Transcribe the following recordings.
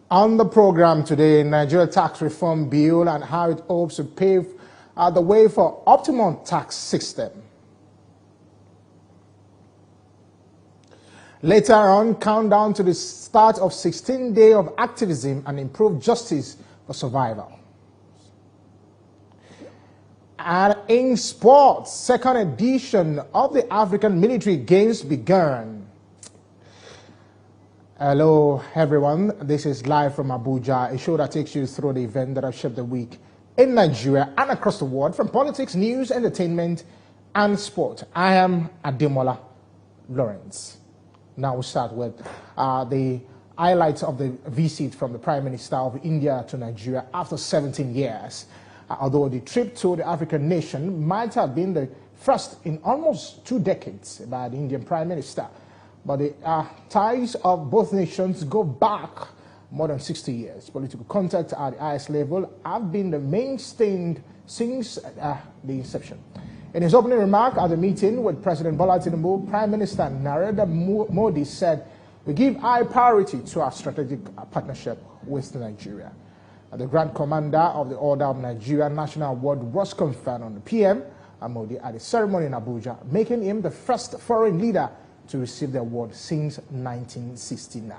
On the program today, Nigeria tax reform bill and how it hopes to pave the way for optimal tax system. Later on, countdown to the start of 16 days of activism and improved justice for survival. And in sports, second edition of the African Military Games began. Hello everyone, this is live from Abuja, a show that takes you through the event that have shaped the week in Nigeria and across the world, from politics, news, entertainment and sport. I am Ademola Lawrence. Now we'll start with the highlights of the visit from the Prime Minister of India to Nigeria after 17 years. Although the trip to the African nation might have been the first in almost 2 decades by the Indian Prime Minister, but the ties of both nations go back more than 60 years. Political contacts at the highest level have been the mainstay since the inception. In his opening remark at the meeting with President Bola Tinubu, Prime Minister Narendra Modi said, "We give high priority to our strategic partnership with Nigeria." The Grand Commander of the Order of Nigeria National Award was conferred on the PM Modi at a ceremony in Abuja, making him the first foreign leader to receive the award since 1969.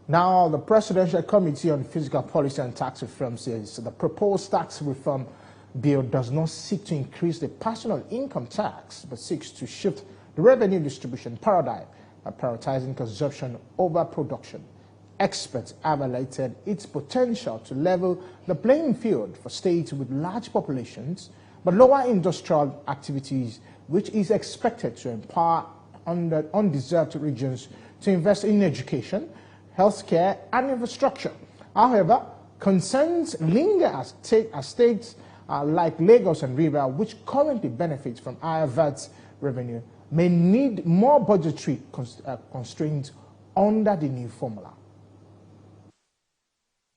Now, the Presidential Committee on Fiscal Policy and Tax Reform says the proposed tax reform bill does not seek to increase the personal income tax, but seeks to shift the revenue distribution paradigm by prioritizing consumption over production. Experts have highlighted its potential to level the playing field for states with large populations but lower industrial activities, which is expected to empower undeserved regions to invest in education, healthcare and infrastructure. However, concerns linger as states like Lagos and Rivers, which currently benefit from higher VAT revenue, may need more budgetary constraints under the new formula.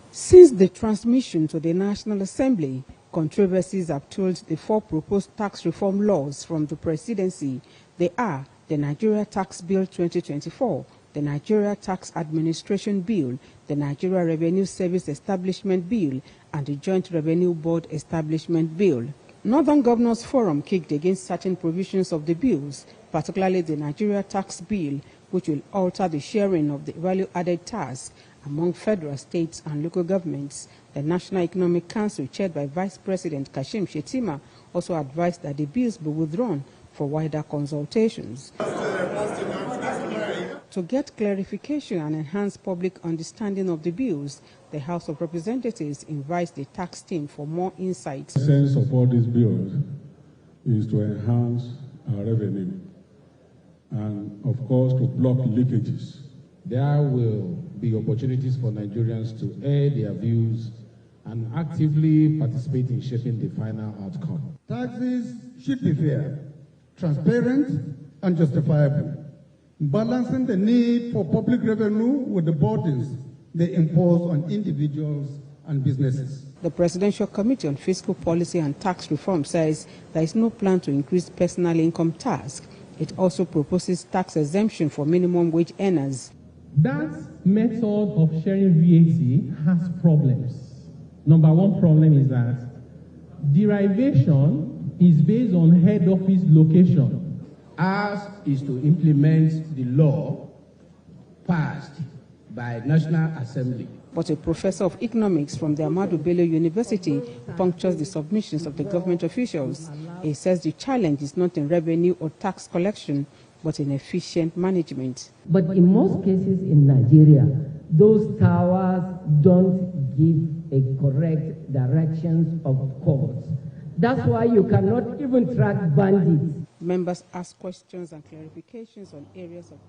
Since the transmission to the National Assembly, controversies have told the 4 proposed tax reform laws from the presidency. They are the Nigeria Tax Bill 2024, the Nigeria Tax Administration Bill, the Nigeria Revenue Service Establishment Bill, and the Joint Revenue Board Establishment Bill. Northern Governors Forum kicked against certain provisions of the bills, particularly the Nigeria Tax Bill, which will alter the sharing of the value-added tax among federal, states and local governments. The National Economic Council, chaired by Vice President Kashim Shettima, also advised that the bills be withdrawn for wider consultations. To get clarification and enhance public understanding of the bills, the House of Representatives invites the tax team for more insights. The sense of all these bills is to enhance our revenue and, of course, to block leakages. There will be opportunities for Nigerians to air their views and actively participate in shaping the final outcome. Taxes should be fair, transparent, and justifiable, balancing the need for public revenue with the burdens they impose on individuals and businesses. The Presidential Committee on Fiscal Policy and Tax Reform says there is no plan to increase personal income tax. It also proposes tax exemption for minimum wage earners. That method of sharing VAT has problems. Number one problem is that derivation is based on head office location. Ours is to implement the law passed by National Assembly. But a professor of economics from the Ahmadu Bello University punctures the submissions of the government officials. He says the challenge is not in revenue or tax collection, but in efficient management. But in most cases in Nigeria, those towers don't give a correct directions of course. That's why you cannot even track bandits. Members ask questions and clarifications on areas of...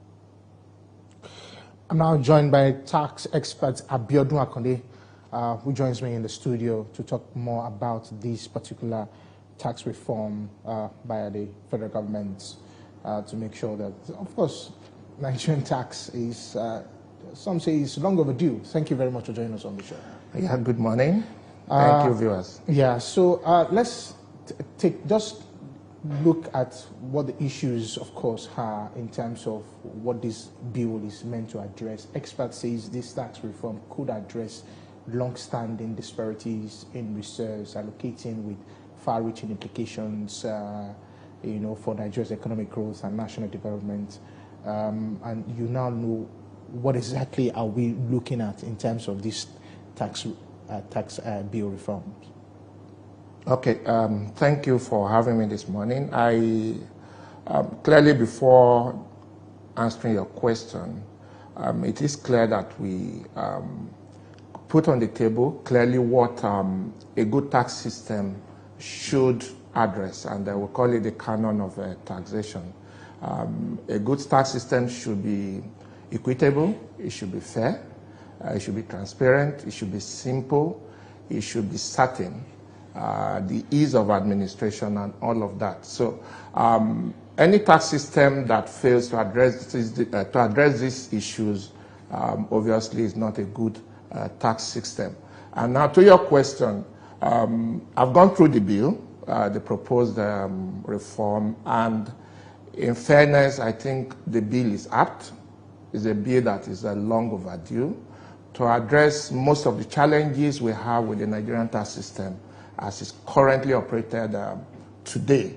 I'm now joined by tax expert Abiodun Akonde, who joins me in the studio to talk more about this particular tax reform by the federal government to make sure that, of course, Nigerian tax is some say it's long overdue. Thank you very much for joining us on the show. Yeah, good morning. Thank you, viewers. Yeah, so let's just look at what the issues, of course, are in terms of what this bill is meant to address. Experts say this tax reform could address long-standing disparities in reserves, allocating with far-reaching implications, for Nigeria's economic growth and national development. And you now know what exactly are we looking at in terms of this tax bill reforms. Okay, thank you for having me this morning. I clearly, before answering your question, it is clear that we put on the table clearly what a good tax system should address, and we call it the canon of taxation. A good tax system should be equitable, it should be fair, it should be transparent, it should be simple, it should be certain, the ease of administration and all of that. So any tax system that fails to address these issues obviously is not a good tax system. And now to your question, I've gone through the bill, the proposed reform, and in fairness, I think the bill is apt. It's a bill that is long overdue to address most of the challenges we have with the Nigerian tax system as it's currently operated today.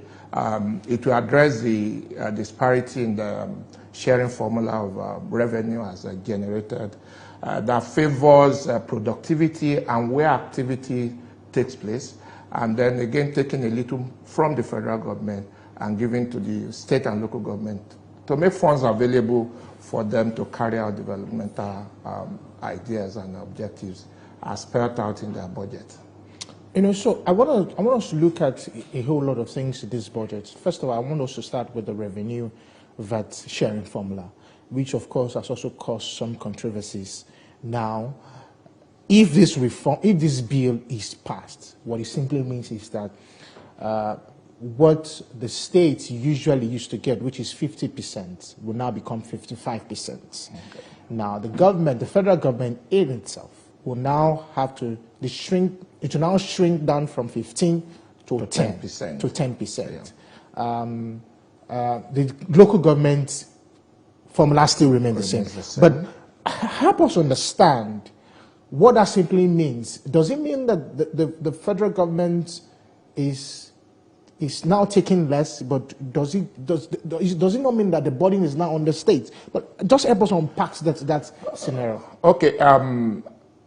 It will address the disparity in the sharing formula of revenue as generated that favors productivity and where activity takes place, and then again taking a little from the federal government and giving to the state and local government to make funds available for them to carry out developmental ideas and objectives as spelled out in their budget. So I want us to look at a whole lot of things in this budget. First of all, I want us to start with the revenue VAT sharing formula, which of course has also caused some controversies. Now, if this bill is passed, what it simply means is that what the states usually used to get, which is 50%, will now become 55%. Okay. Now, the federal government in itself will now have to shrink down from 15 to 10%. To 10%. Yeah. The local government formula still remains the same. But help us understand what that simply means. Does it mean that the federal government is now taking less, but does it not mean that the burden is now on the states? But just help us unpack that scenario. Okay,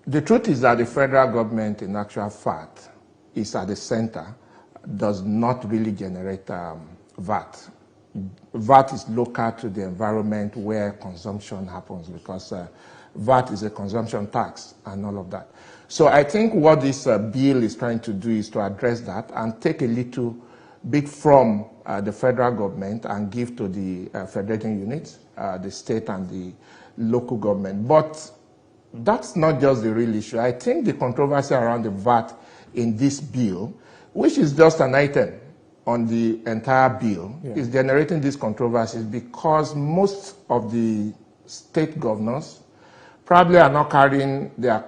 the truth is that the federal government, in actual fact, is at the center, does not really generate VAT. VAT is local to the environment where consumption happens, because VAT is a consumption tax and all of that. So I think what this bill is trying to do is to address that and take a little bit from the federal government and give to the federating units, the state and the local government. But that's not just the real issue. I think the controversy around the VAT in this bill, which is just an item on the entire bill, is generating these controversies because most of the state governors probably are not carrying their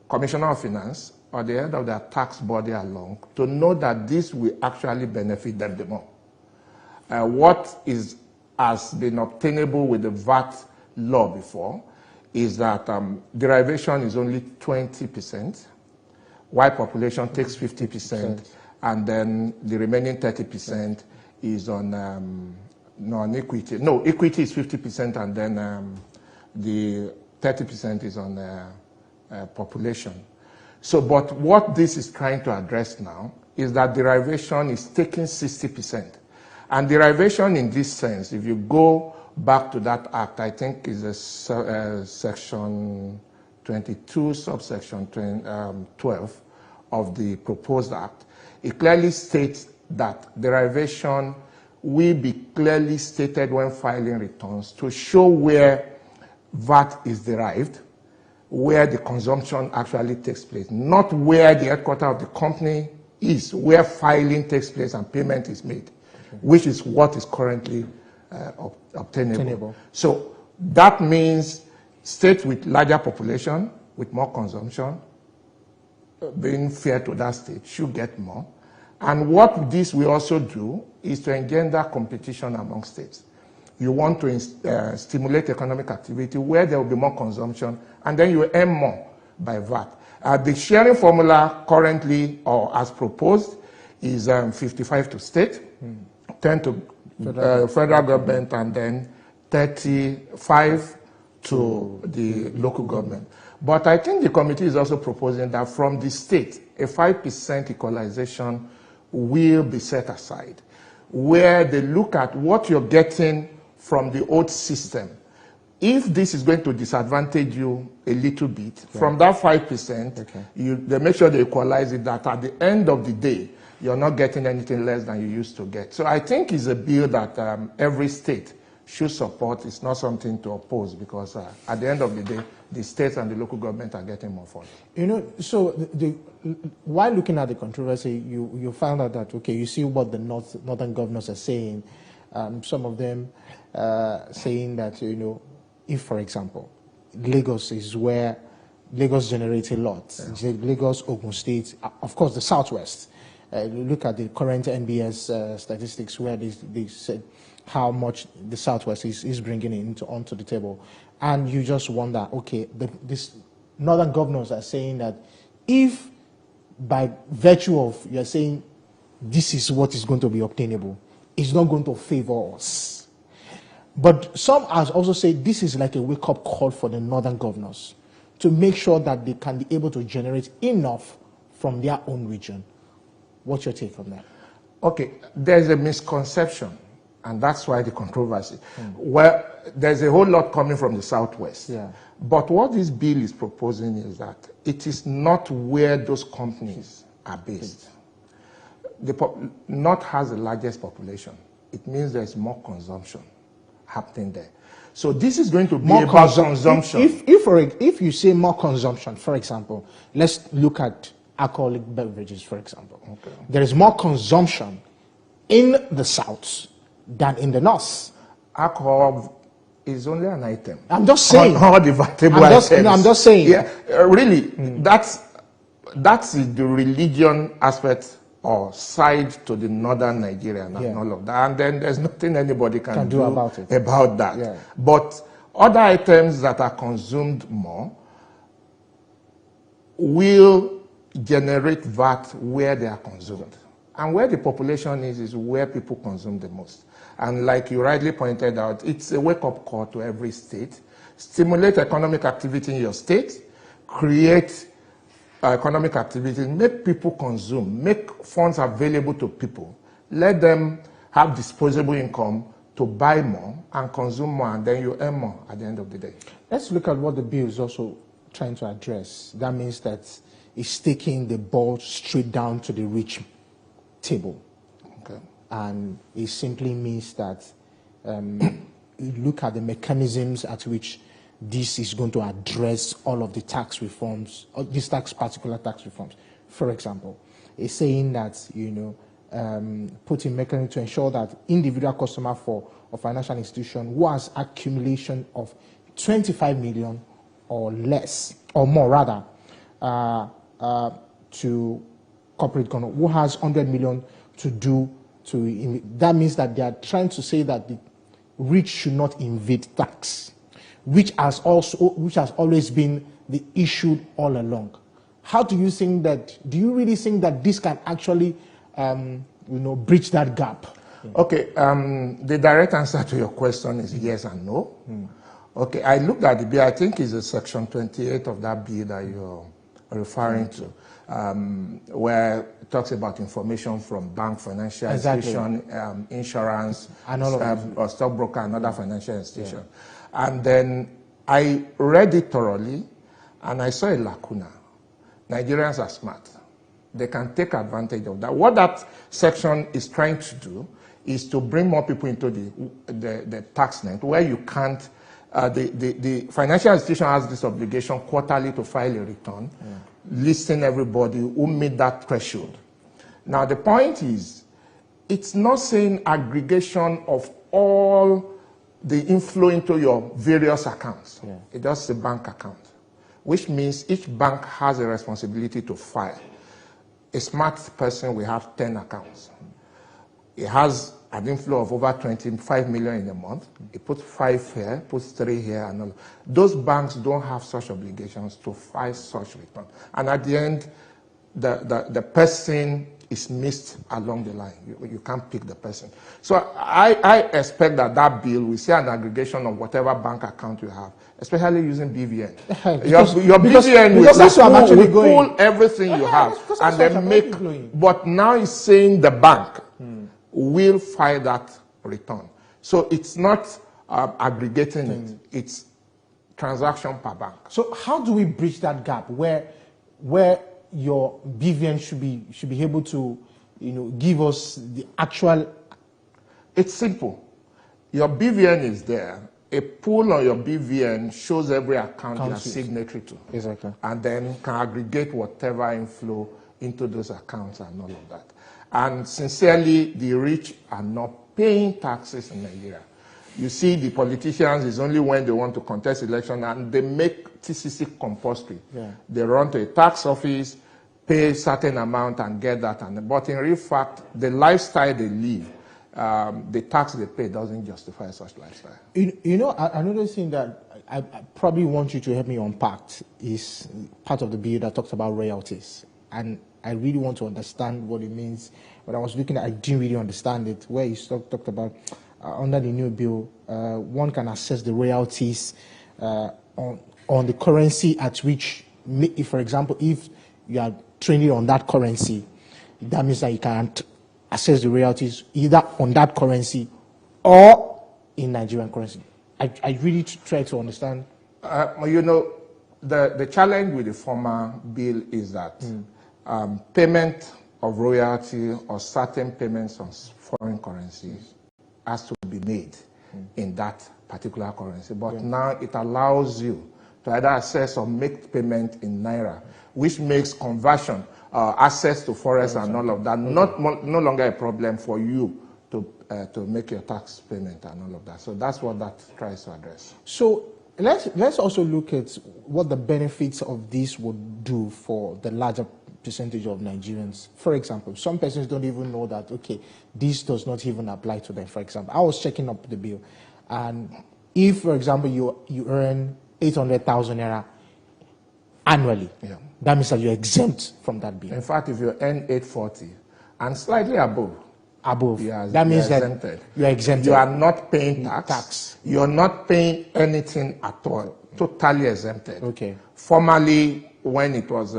commissioner of finance or the head of their tax body along to know that this will actually benefit them the more. What has been obtainable with the VAT law before is that derivation is only 20%, while population takes 50%, and then the remaining 30% is on non-equity. No, equity is 50%, and then the 30% is on population. So, but what this is trying to address now is that derivation is taking 60%. And derivation in this sense, if you go back to that act, I think is a section 22, subsection 12 of the proposed act, it clearly states that derivation will be clearly stated when filing returns to show where VAT is derived, where the consumption actually takes place, not where the headquarters of the company is, where filing takes place and payment is made, which is what is currently obtainable. So that means States with larger population, with more consumption, being fair to that state, should get more. And what this will also do is to engender competition among states. You want to stimulate economic activity where there will be more consumption, and then you earn more by VAT. The sharing formula currently, or as proposed, is 55 to state, 10 to federal government, and then 35 to the local government. But I think the committee is also proposing that from the state, a 5% equalization will be set aside, where they look at what you're getting from the old system. If this is going to disadvantage you a little bit, from that 5%, they make sure they equalize it, that at the end of the day, you're not getting anything less than you used to get. So I think it's a bill that every state should support. It's not something to oppose, because at the end of the day, the states and the local government are getting more for it. You know, so while looking at the controversy, you found out that, okay, you see what the northern governors are saying. Some of them saying that, you know, if, for example, Lagos is where Lagos generates a lot, Lagos, Ogun State, of course, the Southwest. Look at the current NBS statistics where they said how much the Southwest is bringing onto the table. And you just wonder, okay, these northern governors are saying that if by virtue of you're saying this is what is going to be obtainable, it's not going to favor us. But some has also said this is like a wake-up call for the northern governors to make sure that they can be able to generate enough from their own region. What's your take on that? Okay, there's a misconception, and that's why the controversy. Well, there's a whole lot coming from the Southwest. But what this bill is proposing is that it is not where those companies are based. The North has the largest population. It means there's more consumption happening there. So this is going to be more about consumption. If you say more consumption, for example, let's look at alcoholic beverages, for example. There is more consumption in the South than in the North. Alcohol is only an item. I'm just saying. All the vatable items. No, I'm just saying. Yeah, really, that's the religion aspect or side to the northern Nigeria and all of that. And then there's nothing anybody can do about that. But other items that are consumed more will generate VAT where they are consumed. And where the population is where people consume the most. And like you rightly pointed out, it's a wake-up call to every state. Stimulate economic activity in your state, create economic activity, make people consume, make funds available to people, let them have disposable income to buy more and consume more, and then you earn more at the end of the day. Let's look at what the bill is also trying to address. That means that it's taking the ball straight down to the rich table. And it simply means that you look at the mechanisms at which this is going to address all of the tax reforms, or these particular tax reforms. For example, it's saying that, you know, putting mechanisms to ensure that individual customer for a financial institution who has accumulation of 25 million or less, or more rather, to corporate government, who has 100 million to do, that means that they are trying to say that the rich should not evade tax, which has always been the issue all along. How do you think that? Do you really think that this can actually, bridge that gap? Okay, the direct answer to your question is yes and no. Okay, I looked at the bill. I think it's a section 28 of that bill that you're referring to, where it talks about information from bank, financial institution, insurance, and all of or stockbroker, and other financial institution. And then I read it thoroughly, and I saw a lacuna. Nigerians are smart. They can take advantage of that. What that section is trying to do is to bring more people into the tax net, where you can't, the financial institution has this obligation quarterly to file a return, listing everybody who meet that threshold. Now the point is, it's not saying aggregation of all the inflow into your various accounts. Yeah. It does a bank account, which means each bank has a responsibility to file. A smart person will have 10 accounts. It has an inflow of over 25 million in a month. It puts 5 here, puts 3 here, and all. Those banks don't have such obligations to file such return. And at the end, the person is missed along the line. You can't pick the person. So I expect that bill will see an aggregation of whatever bank account you have, especially using BVN. Your BVN will pull everything you have and then make. But now it's saying the bank will file that return. So it's not aggregating it. It's transaction per bank. So how do we bridge that gap where your BVN should be able to, give us the actual? It's simple. Your BVN is there. A pool on your BVN shows every account you are signatory to. Exactly. And then can aggregate whatever inflow into those accounts and all of that. And sincerely, the rich are not paying taxes in Nigeria. You see, the politicians is only when they want to contest election and they make TCC compulsory. Yeah. They run to a tax office, pay a certain amount and get that. But in real fact, the lifestyle they live, the tax they pay doesn't justify such lifestyle. Another thing that I probably want you to help me unpack is part of the bill that talks about royalties. And I really want to understand what it means. When I was looking at it, I didn't really understand it. Where you talked about under the new bill, one can assess the royalties on the currency at which, if, for example, if you are trading on that currency, that means that you can't assess the royalties either on that currency or in Nigerian currency. I really try to understand. The challenge with the former bill is that payment of royalty or certain payments on foreign currencies has to be made in that particular currency. But now it allows you to either assess or make payment in Naira, which makes conversion, access to forex and all of that, no longer a problem for you to make your tax payment and all of that. So that's what that tries to address. So let's also look at what the benefits of this would do for the larger percentage of Nigerians. For example, some persons don't even know that, okay, this does not even apply to them. For example, I was checking up the bill, and if, for example, you earn 800,000 naira annually, that means that you're exempt from that bill. In fact, if you earn 840 and slightly above, that means that you are exempted. You are not paying tax. You're not paying anything at all. Totally exempted. Okay. Formerly, when it was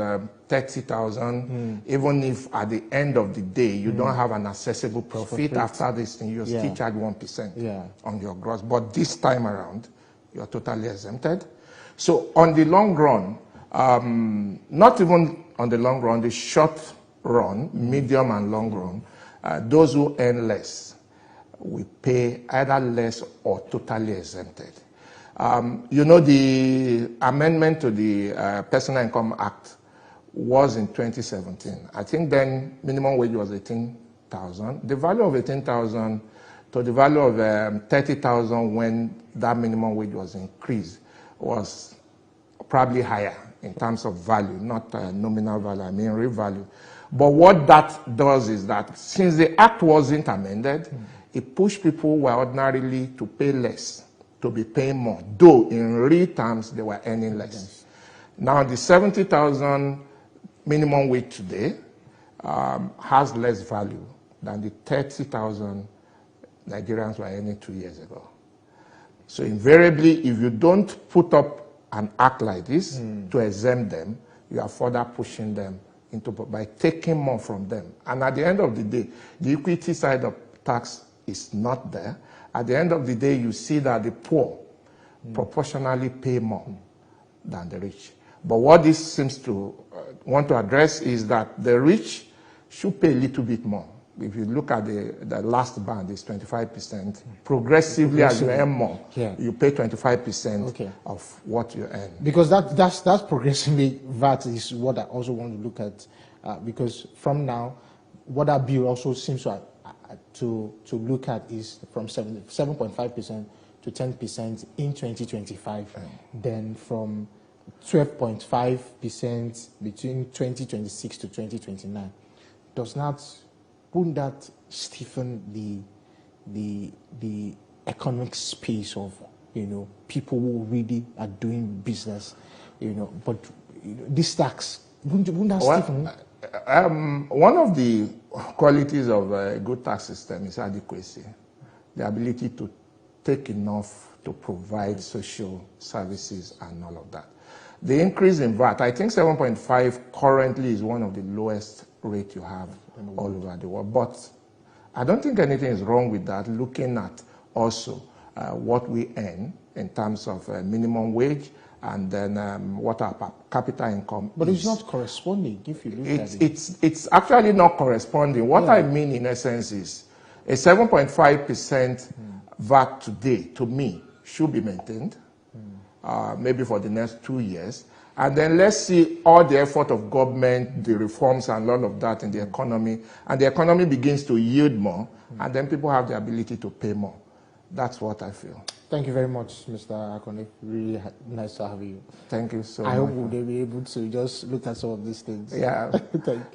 30,000, even if at the end of the day you don't have an accessible profit after this thing, you're still charged 1% on your gross. But this time around, you're totally exempted. So on the long run, not even on the long run, the short run, medium and long run, those who earn less will pay either less or totally exempted. The amendment to the Personal Income Act was in 2017. I think then minimum wage was 18,000. The value of 18,000 to the value of 30,000 when that minimum wage was increased was probably higher in terms of value, not nominal value, I mean real value. But what that does is that since the act wasn't amended, it pushed people who were ordinarily to pay less to be paying more, though in real terms they were earning less. Now the 70,000 minimum wage today has less value than the 30,000 Nigerians were earning 2 years ago. So invariably, if you don't put up an act like this to exempt them, you are further pushing them by taking more from them. And at the end of the day, the equity side of tax is not there. At the end of the day, you see that the poor proportionally pay more than the rich. But what this seems to want to address is that the rich should pay a little bit more. If you look at the last band, it's 25%. Progressively, as you earn more, you pay 25% of what you earn. Because that's progressively, that is what I also want to look at. Because from now, what that bill also seems to look at is from 7.5% to 10% in 2025, then from 12.5% between 2026 to 2029. Wouldn't that stiffen the economic space of, people who really are doing business, but this tax, wouldn't that stiffen? One of the qualities of a good tax system is adequacy, the ability to take enough to provide social services and all of that. The increase in VAT, I think 7.5 currently is one of the lowest rate you have all over the world. But I don't think anything is wrong with that, looking at also what we earn in terms of minimum wage and then what our per capita income But is. it's not corresponding if you look at it. It's actually not corresponding. What I mean in essence is a 7.5% VAT today, to me, should be maintained, maybe for the next 2 years. And then let's see all the effort of government, the reforms and all of that in the economy, and the economy begins to yield more, and then people have the ability to pay more. That's what I feel. Thank you very much, Mr. Akone. Really nice to have you. Thank you so much. I hope we'll be able to just look at some of these things. Yeah. Thank you.